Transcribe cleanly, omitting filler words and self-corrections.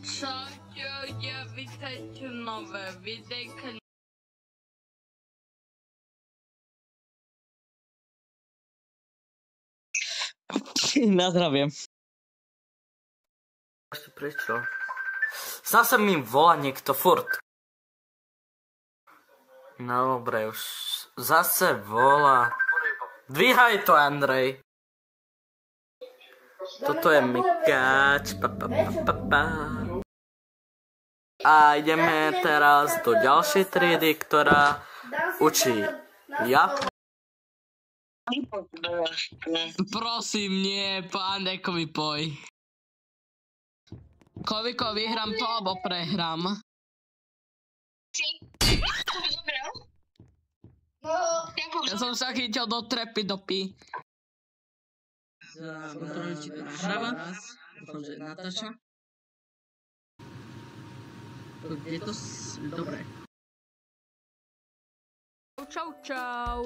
Čaute ľudia, vítajte v nové videjke. Na zdravie. Prečo? Zase mi volá niekto furt. No dobre, už zase volá. Dvíhaj to, Andrej. Toto je Mikáč. A ideme teraz do ďalšej triedy, ktorá učí Prosím, nie, pán Deko mi poj. Koviko, vyhrám to, alebo prehrám? Ja som sa chytil do trepy do pí. Za kontrolu, či to nahráva. Dúfam, že natáča. Je to dobre. Čau, čau.